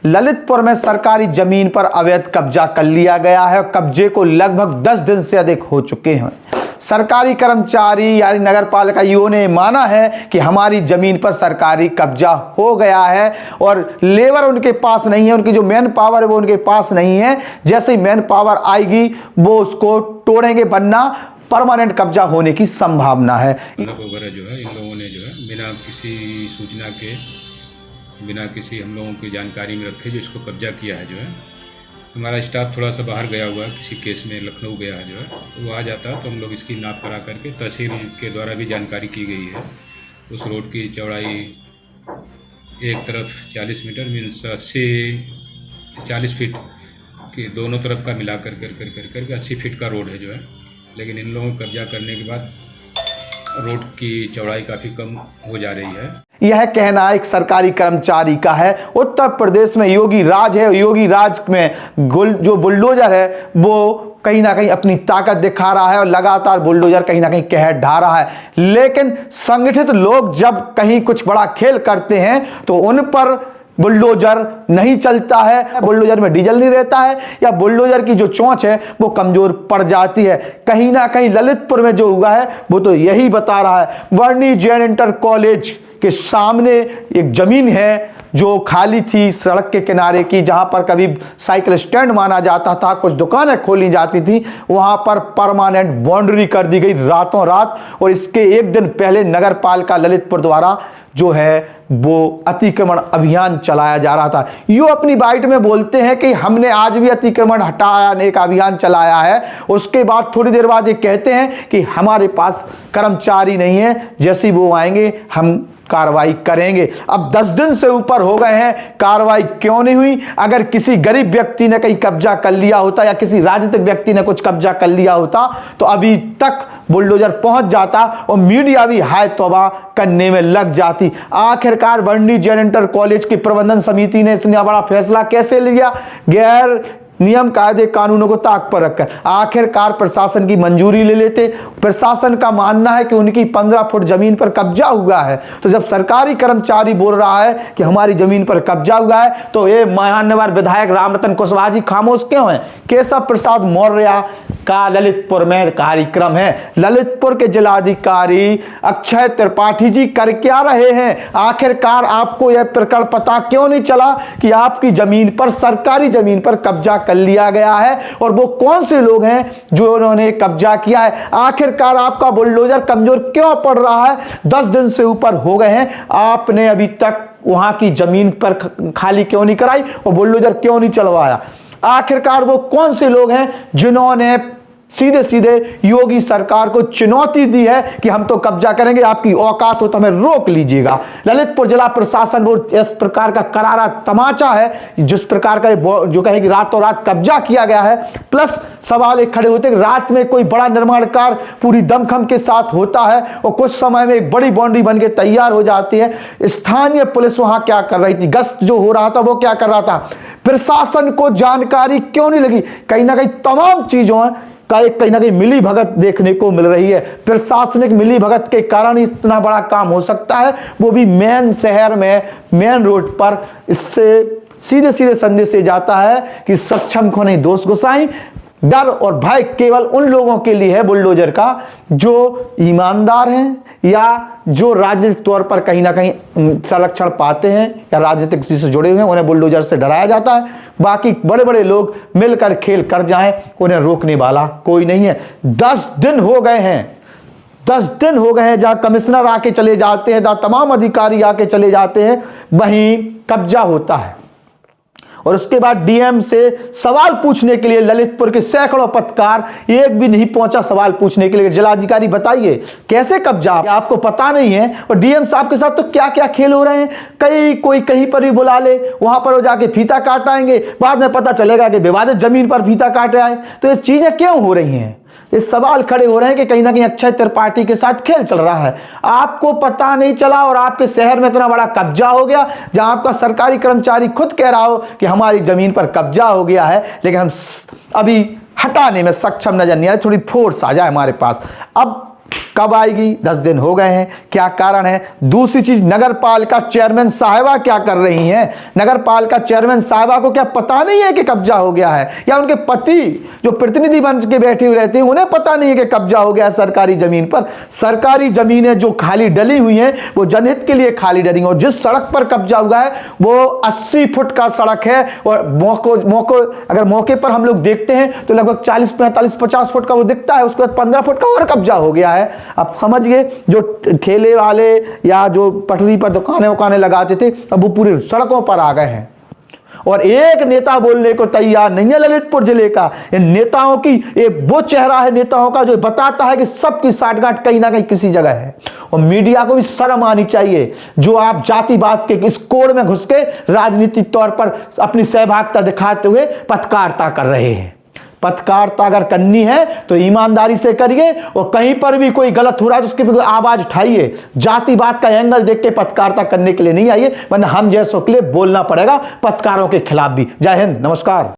ललितपुर में सरकारी जमीन पर अवैध कब्जा कर लिया गया है। कब्जे को लगभग 10 दिन से अधिक हो चुके हैं। सरकारी कर्मचारी यानी नगर पालिकाओं ने माना है कि हमारी जमीन पर सरकारी कब्जा हो गया है और लेबर उनके पास नहीं है, उनकी जो मैन पावर है वो उनके पास नहीं है। जैसे ही मैन पावर आएगी वो उसको तोड़ेंगे, वरना परमानेंट कब्जा होने की संभावना है। वगैरह जो है इन लोगों ने जो है बिना किसी सूचना के, बिना किसी हम लोगों की जानकारी में रखे जो इसको कब्जा किया है। जो है हमारा स्टाफ थोड़ा सा बाहर गया हुआ है, किसी केस में लखनऊ गया है, जो है वो आ जाता तो हम लोग इसकी नाप करा करके तहसील के द्वारा भी जानकारी की गई है। उस रोड की चौड़ाई एक तरफ 40 मीटर मीन्स 40 फीट की दोनों तरफ का मिला कर 80 फीट का रोड है जो है। लेकिन इन लोगों को कब्जा करने के बाद रोड की चौड़ाई काफ़ी कम हो जा रही है। यह कहना एक सरकारी कर्मचारी का है। उत्तर प्रदेश में योगी राज है। योगी राज में जो बुलडोजर है वो कहीं ना कहीं अपनी ताकत दिखा रहा है और लगातार बुलडोजर कहीं ना कहीं कहर ढा रहा है। लेकिन संगठित लोग जब कहीं कुछ बड़ा खेल करते हैं तो उन पर बुलडोजर नहीं चलता है, बुलडोजर में डीजल नहीं रहता है या बुलडोजर की जो चोंच है वो कमजोर पड़ जाती है। कहीं ना कहीं ललितपुर में जो हुआ है वो तो यही बता रहा है। वर्णी जैन इंटर कॉलेज के सामने एक जमीन है जो खाली थी सड़क के किनारे की, जहां पर कभी साइकिल स्टैंड माना जाता था, कुछ दुकानें खोली जाती थी, वहां पर परमानेंट बाउंड्री कर दी गई रातों रात। और इसके एक दिन पहले नगर पालिका ललितपुर द्वारा जो है वो अतिक्रमण अभियान चलाया जा रहा था। यो अपनी बाइट में बोलते हैं कि हमने आज भी अतिक्रमण हटाने का अभियान चलाया है। उसके बाद थोड़ी देर बाद ये कहते हैं कि हमारे पास कर्मचारी नहीं है, जैसे वो आएंगे हम कार्रवाई करेंगे। अब 10 दिन से ऊपर हो गए हैं, कार्रवाई क्यों नहीं हुई? अगर किसी गरीब व्यक्ति ने कहीं कब्जा कर लिया होता या किसी राजनीतिक व्यक्ति ने कुछ कब्जा कर लिया होता तो अभी तक बुलडोजर पहुंच जाता और मीडिया भी हाय तौबा करने में लग जाती। आखिरकार वर्णी जैन इंटर कॉलेज की प्रबंधन समिति ने इतना बड़ा फैसला कैसे लिया? गैर नियम कायदे कानूनों को ताक पर रखकर आखिरकार प्रशासन की मंजूरी ले लेते। प्रशासन का मानना है कि उनकी 15 फुट जमीन पर कब्जा हुआ है। तो जब सरकारी कर्मचारी बोल रहा है कि हमारी जमीन पर कब्जा हुआ है तो ये मान्यवर विधायक रामरतन कुशवाहा जी खामोश क्यों हैं? केशव प्रसाद मौर्य का ललितपुर में कार्यक्रम है। ललितपुर के जिलाधिकारी अक्षय त्रिपाठी जी कर क्या रहे हैं? आखिरकार आपको यह प्रकरण पता क्यों नहीं चला कि आपकी जमीन पर, सरकारी जमीन पर कब्जा कर लिया गया है और वो कौन से लोग हैं जो उन्होंने कब्जा किया है? आखिरकार आपका बुलडोजर कमजोर क्यों पड़ रहा है? 10 दिन से ऊपर हो गए हैं, आपने अभी तक वहां की जमीन पर खाली क्यों नहीं कराई और बुलडोजर क्यों नहीं चलवाया? आखिरकार वो कौन से लोग हैं जिन्होंने सीधे सीधे योगी सरकार को चुनौती दी है कि हम तो कब्जा करेंगे, आपकी औकात हो तो हमें रोक लीजिएगा। ललितपुर जिला प्रशासन वो इस प्रकार का करारा तमाचा है जिस प्रकार का जो कहे कि रातों रात कब्जा किया गया है। प्लस सवाल एक खड़े होते हैं, रात में कोई बड़ा निर्माण कार्य पूरी दमखम के साथ होता है और कुछ समय में एक बड़ी बाउंड्री बन के तैयार हो जाती है। स्थानीय पुलिस वहां क्या कर रही थी? गश्त जो हो रहा था वो क्या कर रहा था? प्रशासन को जानकारी क्यों नहीं लगी? कहीं ना कहीं तमाम चीजों का एक कहीं ना कहीं मिली भगत देखने को मिल रही है। प्रशासनिक मिली भगत के कारण इतना बड़ा काम हो सकता है, वो भी मेन शहर में, मेन रोड पर। इससे सीधे सीधे संदेश जाता है कि सक्षम को नहीं दोष गुसाई। डर और भय केवल उन लोगों के लिए है बुलडोजर का जो ईमानदार हैं या जो राजनीतिक तौर पर कहीं ना कहीं संरक्षण पाते हैं या राजनीतिक से जुड़े हुए हैं, उन्हें बुलडोजर से डराया जाता है। बाकी बड़े बड़े लोग मिलकर खेल कर जाएं, उन्हें रोकने वाला कोई नहीं है। 10 दिन हो गए हैं, 10 दिन हो गए हैं जहां कमिश्नर आके चले जाते हैं, जहां तमाम अधिकारी आके चले जाते हैं, वहीं कब्जा होता है। और उसके बाद डीएम से सवाल पूछने के लिए ललितपुर के सैकड़ों पत्रकार एक भी नहीं पहुंचा सवाल पूछने के लिए। जिलाधिकारी बताइए कैसे कब्जा, आपको पता नहीं है? और डीएम साहब के साथ तो क्या क्या खेल हो रहे हैं। कोई कहीं पर भी बुला ले, वहां पर वो जाके फीता काट आएंगे, बाद में पता चलेगा कि विवादित जमीन पर फीता काटे आए। तो ये चीजें क्यों हो रही हैं? ये सवाल खड़े हो रहे हैं कि कहीं ना कहीं अक्षय त्रिपाठी के साथ खेल चल रहा है। आपको पता नहीं चला और आपके शहर में इतना बड़ा कब्जा हो गया, जहां आपका सरकारी कर्मचारी खुद कह रहा हो कि हमारी जमीन पर कब्जा हो गया है, लेकिन हम अभी हटाने में सक्षम नजर नहीं आ रहे। थोड़ी फोर्स आ जाए हमारे पास। अब कब आएगी? 10 दिन हो गए हैं, क्या कारण है? दूसरी चीज, नगर पालिका चेयरमैन साहिबा क्या कर रही हैं? नगर पालिका चेयरमैन साहिबा को क्या पता नहीं है कि कब्जा हो गया है? या उनके पति जो प्रतिनिधि बन के बैठे हुए रहते हैं उन्हें पता नहीं है कि कब्जा हो गया है सरकारी जमीन पर? सरकारी जमीनें जो खाली डली हुई हैं वो जनहित के लिए खाली डली, और जिस सड़क पर कब्जा हुआ है वो 80 फुट का सड़क है, और अगर मौके पर हम लोग देखते हैं तो लगभग 40, 45, 50 फुट का वो दिखता है, उसके बाद 15 फुट का और कब्जा हो गया है। अब समझिए, जो ठेले वाले या जो पटरी पर दुकानें लगाते थे अब वो पूरे सड़कों पर आ गए हैं, और एक नेता बोलने को तैयार नहीं है ललितपुर जिले का। इन नेताओं की वो चेहरा है नेताओं का जो बताता है कि सबकी साठगांठ कहीं ना कहीं किसी जगह है। और मीडिया को भी शर्म आनी चाहिए जो आप जातिवाद के इस कोड़ में घुस के राजनीतिक तौर पर अपनी सहभागिता दिखाते हुए पत्रकारिता कर रहे हैं। पत्रकारिता अगर करनी है तो ईमानदारी से करिए, और कहीं पर भी कोई गलत हो रहा है तो उसके भी आवाज उठाइए। जातिवाद का एंगल देख के पत्रकारिता करने के लिए नहीं आइए, वरना हम जैसों के लिए बोलना पड़ेगा पत्रकारों के खिलाफ भी। जय हिंद, नमस्कार।